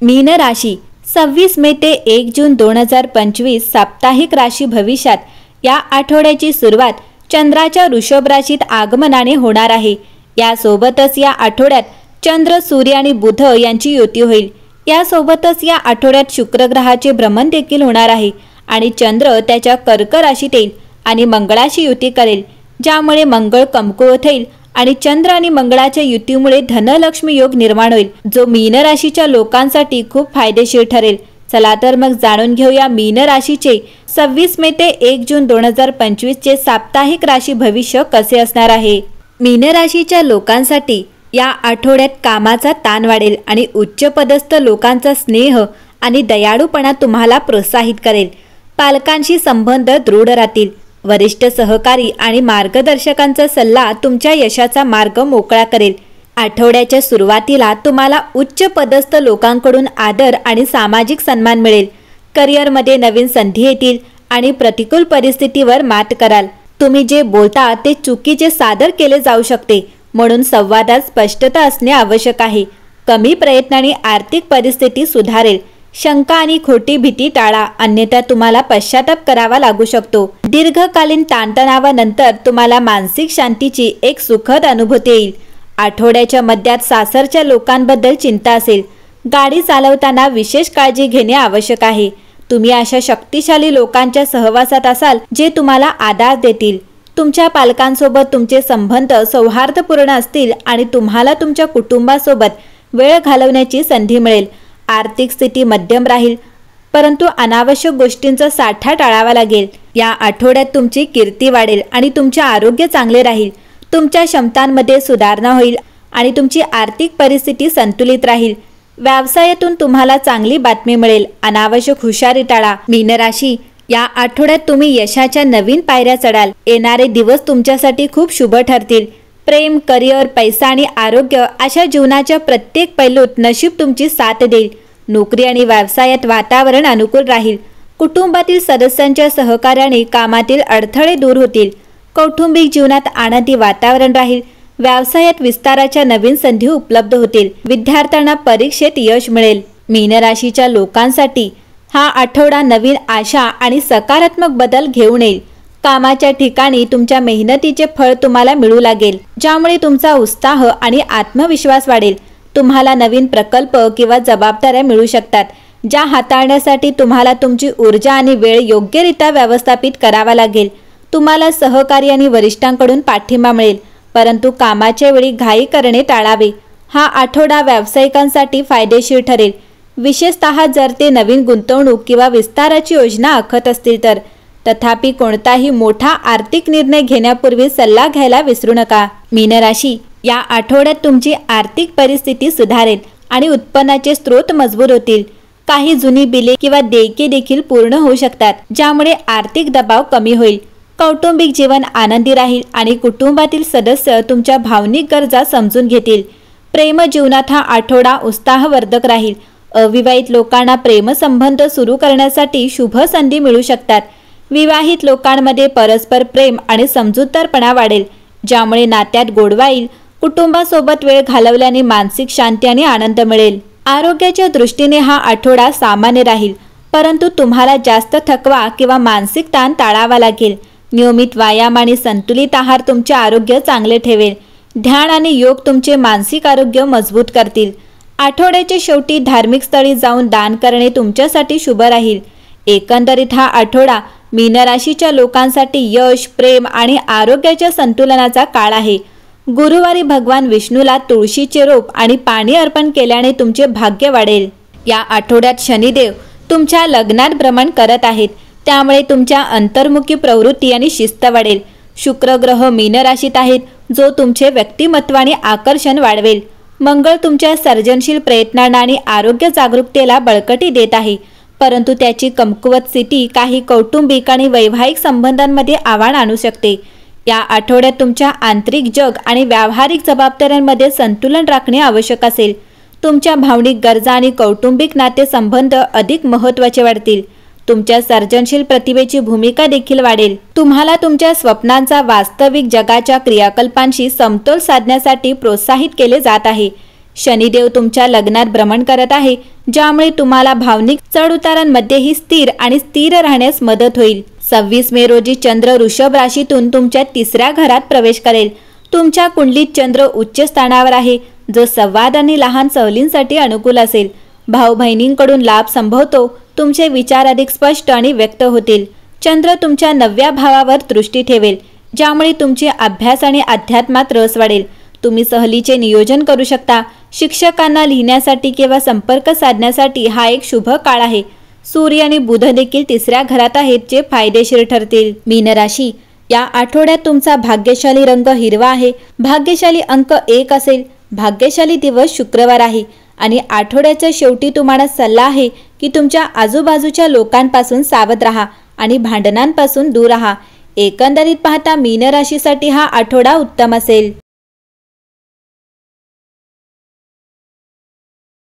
मीन राशी 26 मे ते 1 जून 2025 साप्ताहिक राशी भविष्यात या आठवड्याची सुरुवात चंद्राच्या वृषभ राशीत आगमनाने होणार आहे। यासोबतच या आठवड्यात चंद्र, सूर्य आणि बुध यांची युती होईल। यासोबतच या आठवड्यात शुक्र ग्रहाचे भ्रमण देखील होणार आहे आणि चंद्र त्याच्या कर्क राशीत येईल आणि मंगळाशी युती करेल, ज्यामुळे मंगळ कमकुवत होईल आणि चंद्र आणि मंगळाच्या युतीमुळे धनलक्ष्मी योग निर्माण होईल, जो मीन राशीच्या लोकांसाठी खूप फायदेशीर ठरेल। चला तर मग जाणून घेऊया मीन राशीचे 26 मे ते 1 जून 2025 चे साप्ताहिक राशी भविष्य कसे असणार आहे। मीन राशीच्या लोकांसाठी या आठवड्यात कामाचा ताण वाढेल आणि उच्च पदस्थ लोकांचा स्नेह आणि दयाळूपणा तुम्हाला प्रोत्साहित करेल। पालकांशी संबंध दृढ राहतील। वरिष्ठ सहकारी आणि मार्गदर्शकांचा सल्ला तुमच्या यशाचा मार्ग मोकळा करेल। आठवड्याच्या सुरुवातीला तुम्हाला उच्च पदस्थ लोकांकडून आदर आणि सामाजिक सन्मान मिळेल। करिअरमध्ये नवीन संधी येतील आणि प्रतिकूल परिस्थितीवर मात कराल। तुम्ही जे बोलता ते चुकीचे सादर केले जाऊ शकते, म्हणून संवादात स्पष्टता असणे आवश्यक आहे। कमी प्रयत्नांनी आर्थिक परिस्थिती सुधारेल। शंका आणि खोटी भीती टाळा, अन्यथा तुम्हाला पश्चाताप करावा लागू शकतो। दीर्घकालीन ताणतणावानंतर तुम्हाला मानसिक शांतीची एक सुखद अनुभूती येईल। आठवड्याच्या मध्यात सासरच्या लोकांबद्दल चिंता असेल। गाडी चालवताना विशेष काळजी घेणे आवश्यक आहे। तुम्ही अशा शक्तिशाली लोकांच्या सहवासात असाल जे तुम्हाला आधार देतील। तुमच्या पालकांसोबत तुमचे संबंध सौहार्दपूर्ण असतील आणि तुम्हाला तुमच्या कुटुंबासोबत वेळ घालवण्याची संधी मिळेल। आर्थिक स्थिती मध्यम राहील, परंतु अनावश्यक गोष्टींचा साठा टाळावा लागेल। या आठवड्यात तुमची कीर्ती वाढेल आणि तुमचे आरोग्य चांगले राहील। तुमच्या क्षमतांमध्ये सुधारणा होईल आणि तुमची आर्थिक परिस्थिती संतुलित राहील। व्यवसायातून तुम्हाला चांगली बातमी मिळेल। अनावश्यक हुशारी टाळा। मीन राशी, या आठवड्यात तुम्ही यशाच्या नवीन पायऱ्या चढाल। येणारे दिवस तुमच्यासाठी खूप शुभ ठरतील। प्रेम, करिअर, पैसा आणि आरोग्य अशा जीवनाच्या प्रत्येक पैलूत नशीब तुमची साथ देईल। नोकरी आणि व्यवसायात वातावरण अनुकूल राहील। कुटुंबातील सदस्यांच्या सहकार्याने कामातील अडथळे दूर होतील। कौटुंबिक जीवनात आनंदी वातावरण राहील। व्यवसायात विस्ताराच्या नवीन संधी उपलब्ध होतील। विद्यार्थ्यांना परीक्षेत यश मिळेल। मीन राशीच्या लोकांसाठी हा आठवडा नवीन आशा आणि सकारात्मक बदल घेऊन येईल। कामाच्या ठिकाणी तुमच्या मेहनतीचे फळ तुम्हाला मिळू लागेल, ज्यामुळे तुमचा उत्साह आणि आत्मविश्वास वाढेल। तुम्हाला नवीन प्रकल्प किंवा जबाबदाऱ्या मिळू शकतात, ज्या हाताळण्यासाठी तुम्हाला तुमची ऊर्जा आणि वेळ योग्यरित्या व्यवस्थापित करावा लागेल। तुम्हाला सहकारी आणि वरिष्ठांकडून पाठिंबा मिळेल, परंतु कामाच्या वेळी घाई करणे टाळावे। हा आठवडा व्यावसायिकांसाठी फायदेशीर ठरेल, विशेषतः जर ते नवीन गुंतवणूक किंवा विस्ताराची योजना आखत असतील तर। तथापि कोणताही मोठा आर्थिक निर्णय घेण्यापूर्वी सल्ला घ्यायला विसरू नका। मीन राशी, या आठवड्यात तुमची आर्थिक परिस्थिती सुधारेल आणि उत्पन्नाचे स्रोत मजबूत होतील। काही जुनी बिले किंवा देयके देखील पूर्ण होऊ शकतात, ज्यामुळे आर्थिक दबाव कमी होईल। कौटुंबिक जीवन आनंदी राहील आणि कुटुंबातील सदस्य तुमच्या भावनिक गरजा समजून घेतील। प्रेम जीवनात हा आठवडा उत्साहवर्धक राहील। अविवाहित लोकांना प्रेमसंबंध सुरू करण्यासाठी शुभ संधी मिळू शकतात। विवाहित लोकांमध्ये परस्पर प्रेम आणि समजूतदारपणा वाढेल, ज्यामुळे नात्यात गोडवा येईल। कुटुंबासोबत वेळ घालवल्याने मानसिक शांती आणि आनंद मिळेल। आरोग्याच्या दृष्टीने हा आठवडा सामान्य राहील, परंतु तुम्हाला जास्त थकवा किंवा मानसिक ताण टाळावा लागेल। नियमित व्यायाम आणि संतुलित आहार तुमचे आरोग्य चांगले ठेवेल। ध्यान आणि योग तुमचे मानसिक आरोग्य मजबूत करतील। आठवड्याच्या शेवटी धार्मिक स्थळी जाऊन दान करणे तुमच्यासाठी शुभ राहील। एकंदरीत हा आठवडा मीन राशीच्या लोकांसाठी यश, प्रेम आणि आरोग्याच्या संतुलनाचा काळ आहे। गुरुवारी भगवान विष्णूला तुळशीचे रोप आणि पाणी अर्पण केल्याने तुमचे भाग्य वाढेल। या आठवड्यात शनिदेव तुमच्या लग्नात भ्रमण करत आहेत, त्यामुळे तुमच्या अंतर्मुखी प्रवृत्ती आणि शिस्त वाढेल। शुक्र ग्रह मीन राशीत आहेत, जो तुमचे व्यक्तिमत्व आणि आकर्षण वाढवेल। मंगळ तुमच्या सर्जनशील प्रयत्नांना आणि आरोग्य जागरूकतेला बळकटी देत आहे, परंतु त्याची कमकुवत स्थिती काही कौटुंबिक आणि वैवाहिक संबंधांमध्ये आव्हान आणू शकते। या आठवड्यात तुमच्या आंतरिक जग आणि व्यावहारिक जबाबदाऱ्यांमध्ये संतुलन राखणे आवश्यक असेल। तुमच्या भावनिक गरजा आणि कौटुंबिक नातेसंबंध अधिक महत्त्वाचे वाढतील। तुमच्या सर्जनशील प्रतिभेची भूमिका देखील वाढेल। तुम्हाला तुमच्या स्वप्नांचा वास्तविक जगाच्या क्रियाकल्पांशी समतोल साधण्यासाठी प्रोत्साहित केले जात आहे। शनिदेव तुमच्या लग्नात भ्रमण करत आहे, ज्यामुळे तुम्हाला भावनिक चढउतारांमध्येही स्थिर राहण्यास मदत होईल. 26 मे रोजी चंद्र वृषभ राशीतून तुमच्या 3ऱ्या घरात प्रवेश करेल. तुमच्या कुंडलीत चंद्र उच्च स्थानावर आहे, जो संवाद आणि लहान सहलींसाठी अनुकूल असेल. भाऊ बहिणींकडून लाभ संभवतो. तुमचे विचार अधिक स्पष्ट आणि व्यक्त होतील. चंद्र तुमच्या 9व्या भावावर दृष्टी ठेवेल, ज्यामुळे तुमचे अभ्यास आणि अध्यात्मात रस वाढेल. तुम्ही सहलीचे नियोजन करू शकता. शिक्षकांना लिहिण्यासाठी किंवा संपर्क साधण्यासाठी हा एक शुभ काळ आहे. सूर्य आणि बुध देखील 3ऱ्या घरात आहेत, जे फायदेशीर ठरतील. मीन राशी, या आठवड्यात तुमचा भाग्यशाली रंग हिरवा आहे. भाग्यशाली अंक 1 असेल. भाग्यशाली दिवस शुक्रवार आहे आणि आठवड्याच्या शेवटी तुम्हाला सल्ला आहे की तुमच्या आजूबाजूच्या लोकांपासून सावध राहा आणि भांडणांपासून दूर राहा. एकंदरीत पाहता मीन राशीसाठी हा आठवडा उत्तम असेल.